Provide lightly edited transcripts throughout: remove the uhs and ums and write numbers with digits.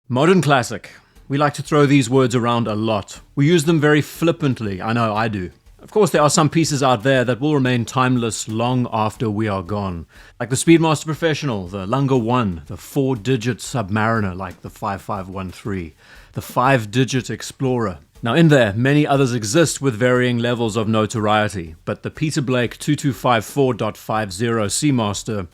Modern classic. We like to throw these words around a lot. We use them very flippantly, I know I do. Of course, there are some pieces out there that will remain timeless long after we are gone. Like the Speedmaster Professional, the Lunga 1, the 4-digit Submariner like the 5513, the 5-digit Explorer. Now in there, many others exist with varying levels of notoriety, but the Peter Blake 2254.50 Seamaster,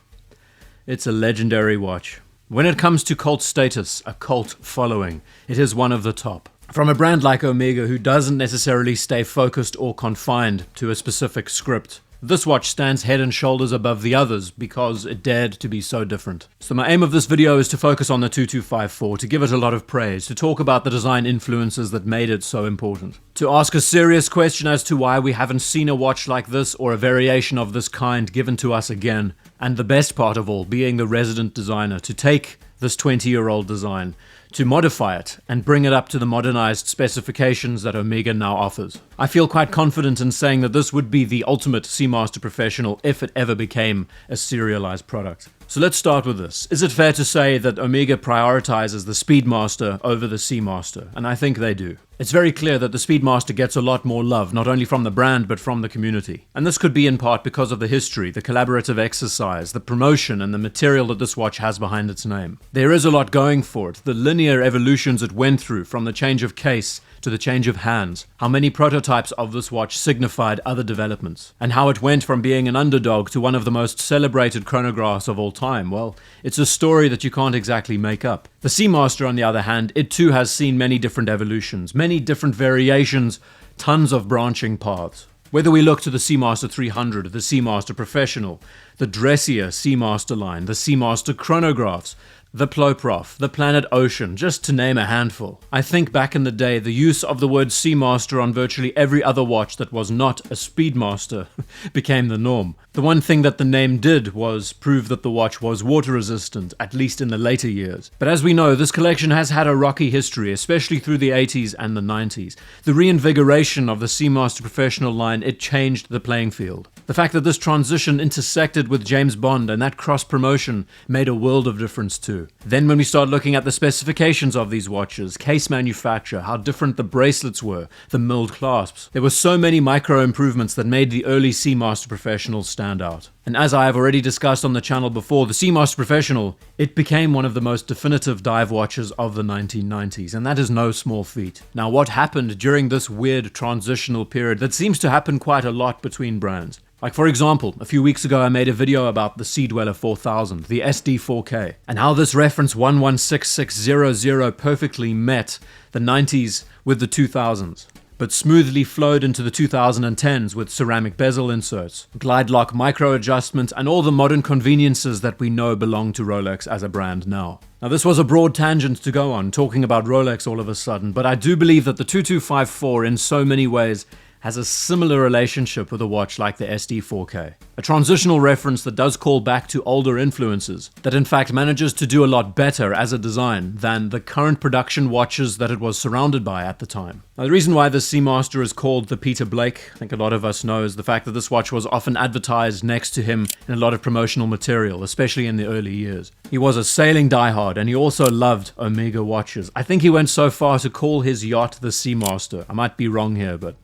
it's a legendary watch. When it comes to cult status, a cult following, it is one of the top. From a brand like Omega, who doesn't necessarily stay focused or confined to a specific script, this watch stands head and shoulders above the others because it dared to be so different. So my aim of this video is to focus on the 2254, to give it a lot of praise, to talk about the design influences that made it so important, to ask a serious question as to why we haven't seen a watch like this or a variation of this kind given to us again, and the best part of all being the resident designer to take this 20-year-old design, to modify it and bring it up to the modernized specifications that Omega now offers. I feel quite confident in saying that this would be the ultimate Seamaster Professional if it ever became a serialized product. So let's start with this. Is it fair to say that Omega prioritizes the Speedmaster over the Seamaster? And I think they do. It's very clear that the Speedmaster gets a lot more love, not only from the brand, but from the community. And this could be in part because of the history, the collaborative exercise, the promotion, and the material that this watch has behind its name. There is a lot going for it. The linear evolutions it went through, from the change of case to the change of hands, how many prototypes of this watch signified other developments, and how it went from being an underdog to one of the most celebrated chronographs of all time. Well, it's a story that you can't exactly make up. The Seamaster, on the other hand, it too has seen many different evolutions, many different variations, tons of branching paths. Whether we look to the Seamaster 300, the Seamaster Professional, the dressier Seamaster line, the Seamaster chronographs, the Ploprof, the Planet Ocean, just to name a handful. I think back in the day, the use of the word Seamaster on virtually every other watch that was not a Speedmaster became the norm. The one thing that the name did was prove that the watch was water resistant, at least in the later years. But as we know, this collection has had a rocky history, especially through the 80s and the 90s. The reinvigoration of the Seamaster Professional line, it changed the playing field. The fact that this transition intersected with James Bond and that cross-promotion made a world of difference too. Then when we start looking at the specifications of these watches, case manufacture, how different the bracelets were, the milled clasps, there were so many micro improvements that made the early Seamaster Professional stand out. And as I have already discussed on the channel before, the Seamaster Professional, it became one of the most definitive dive watches of the 1990s, and that is no small feat. Now, what happened during this weird transitional period that seems to happen quite a lot between brands? Like for example, a few weeks ago I made a video about the Sea Dweller 4000, the SD4K, and how this reference 116600 perfectly met the 90s with the 2000s, but smoothly flowed into the 2010s with ceramic bezel inserts, glide lock micro adjustment, and all the modern conveniences that we know belong to Rolex as a brand now. Now this was a broad tangent to go on, talking about Rolex all of a sudden, but I do believe that the 2254 in so many ways has a similar relationship with a watch like the SD4K. A transitional reference that does call back to older influences, that in fact manages to do a lot better as a design than the current production watches that it was surrounded by at the time. Now the reason why the Seamaster is called the Peter Blake, I think a lot of us know, is the fact that this watch was often advertised next to him in a lot of promotional material, especially in the early years. He was a sailing diehard and he also loved Omega watches. I think he went so far to call his yacht the Seamaster. I might be wrong here, but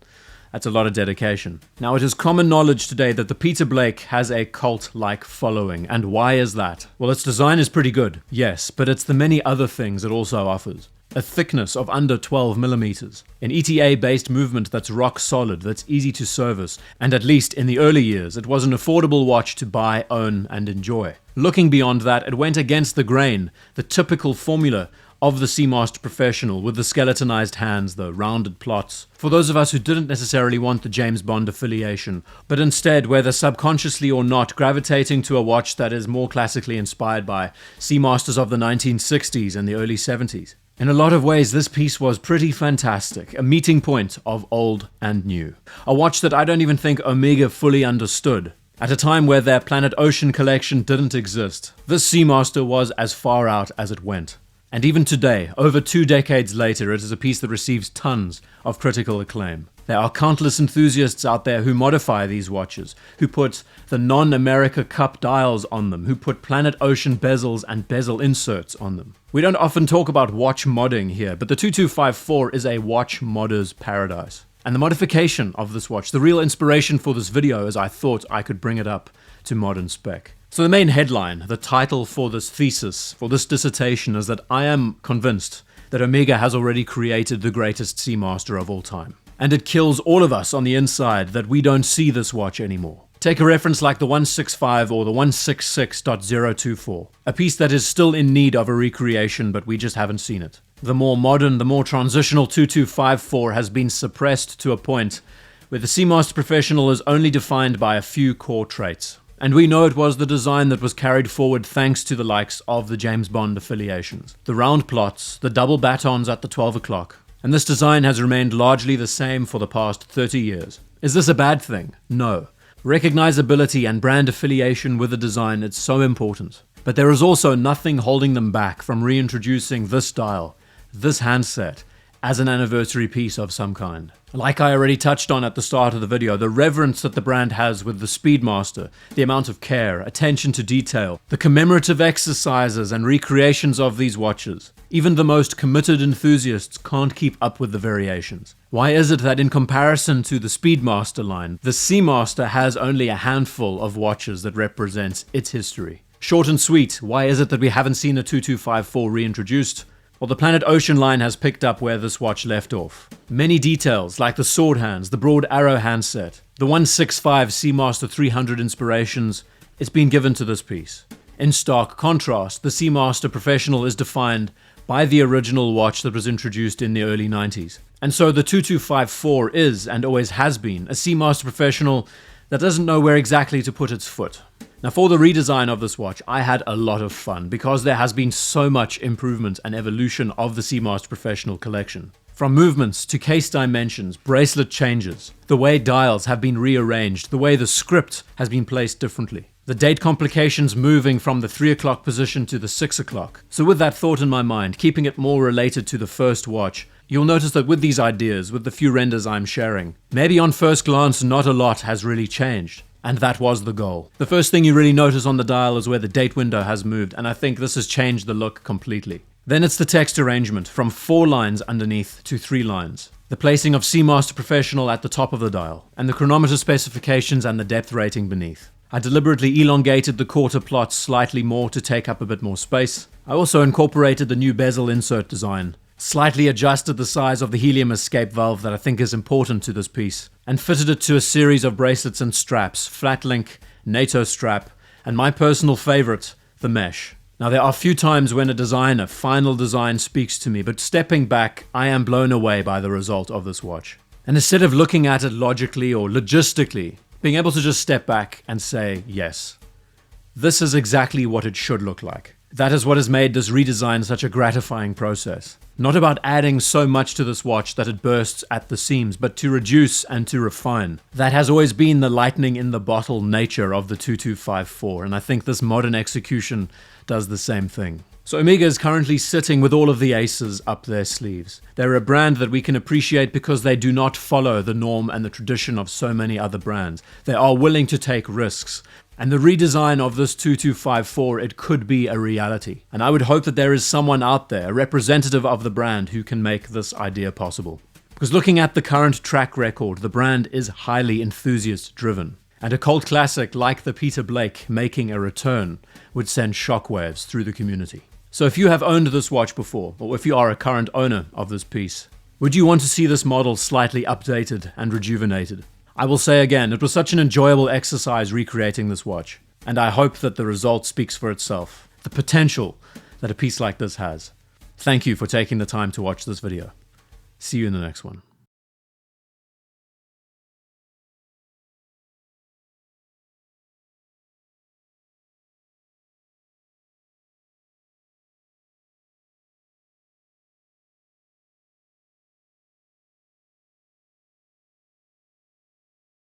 that's a lot of dedication. Now, it is common knowledge today that the Peter Blake has a cult-like following. And why is that? Well, its design is pretty good, yes, but it's the many other things it also offers. A thickness of under 12 millimeters, an ETA-based movement that's rock solid, that's easy to service, and at least in the early years, it was an affordable watch to buy, own, and enjoy. Looking beyond that, it went against the grain, the typical formula of the Seamaster Professional, with the skeletonized hands, the rounded plots. For those of us who didn't necessarily want the James Bond affiliation, but instead, whether subconsciously or not, gravitating to a watch that is more classically inspired by Seamasters of the 1960s and the early 70s. In a lot of ways, this piece was pretty fantastic, a meeting point of old and new. A watch that I don't even think Omega fully understood. At a time where their Planet Ocean collection didn't exist, this Seamaster was as far out as it went. And even today, over 2 decades later, it is a piece that receives tons of critical acclaim. There are countless enthusiasts out there who modify these watches, who put the non-America Cup dials on them, who put Planet Ocean bezels and bezel inserts on them. We don't often talk about watch modding here, but the 2254 is a watch modder's paradise. And the modification of this watch, the real inspiration for this video, is I thought I could bring it up to modern spec. So the main headline, the title for this thesis, for this dissertation, is that I am convinced that Omega has already created the greatest Seamaster of all time. And it kills all of us on the inside that we don't see this watch anymore. Take a reference like the 165 or the 166.024, a piece that is still in need of a recreation, but we just haven't seen it. The more modern, the more transitional 2254 has been suppressed to a point where the Seamaster Professional is only defined by a few core traits. And we know it was the design that was carried forward thanks to the likes of the James Bond affiliations. The round plots, the double batons at the 12 o'clock. And this design has remained largely the same for the past 30 years. Is this a bad thing? No. Recognizability and brand affiliation with the design is so important. But there is also nothing holding them back from reintroducing this dial, this handset, as an anniversary piece of some kind. Like I already touched on at the start of the video, the reverence that the brand has with the Speedmaster, the amount of care, attention to detail, the commemorative exercises and recreations of these watches. Even the most committed enthusiasts can't keep up with the variations. Why is it that in comparison to the Speedmaster line, the Seamaster has only a handful of watches that represents its history? Short and sweet, why is it that we haven't seen a 2254 reintroduced? Well, the Planet Ocean line has picked up where this watch left off. Many details, like the sword hands, the broad arrow handset, the 165 Seamaster 300 inspirations, it's been given to this piece. In stark contrast, the Seamaster Professional is defined by the original watch that was introduced in the early 90s. And so the 2254 is, and always has been, a Seamaster Professional that doesn't know where exactly to put its foot. Now for the redesign of this watch, I had a lot of fun because there has been so much improvement and evolution of the Seamaster Professional collection. From movements to case dimensions, bracelet changes, the way dials have been rearranged, the way the script has been placed differently. The date complications moving from the 3 o'clock position to the 6 o'clock. So with that thought in my mind, keeping it more related to the first watch, you'll notice that with these ideas, with the few renders I'm sharing, maybe on first glance not a lot has really changed. And that was the goal. The first thing you really notice on the dial is where the date window has moved, and I think this has changed the look completely. Then it's the text arrangement, from 4 lines underneath to 3 lines. The placing of Seamaster Professional at the top of the dial, and the chronometer specifications and the depth rating beneath. I deliberately elongated the quarter plots slightly more to take up a bit more space. I also incorporated the new bezel insert design, slightly adjusted the size of the helium escape valve that I think is important to this piece, and fitted it to a series of bracelets and straps, flat link, NATO strap, and my personal favorite, the mesh. Now there are few times when a final design speaks to me, but stepping back, I am blown away by the result of this watch. And instead of looking at it logically or logistically, being able to just step back and say, yes, this is exactly what it should look like. That is what has made this redesign such a gratifying process. Not about adding so much to this watch that it bursts at the seams, but to reduce and to refine. That has always been the lightning in the bottle nature of the 2254, and I think this modern execution does the same thing. So Omega is currently sitting with all of the aces up their sleeves. They're a brand that we can appreciate because they do not follow the norm and the tradition of so many other brands. They are willing to take risks. And the redesign of this 2254, it could be a reality. And I would hope that there is someone out there, a representative of the brand, who can make this idea possible. Because looking at the current track record, the brand is highly enthusiast-driven. And a cult classic like the Peter Blake making a return would send shockwaves through the community. So if you have owned this watch before, or if you are a current owner of this piece, would you want to see this model slightly updated and rejuvenated? I will say again, it was such an enjoyable exercise recreating this watch, and I hope that the result speaks for itself, the potential that a piece like this has. Thank you for taking the time to watch this video. See you in the next one.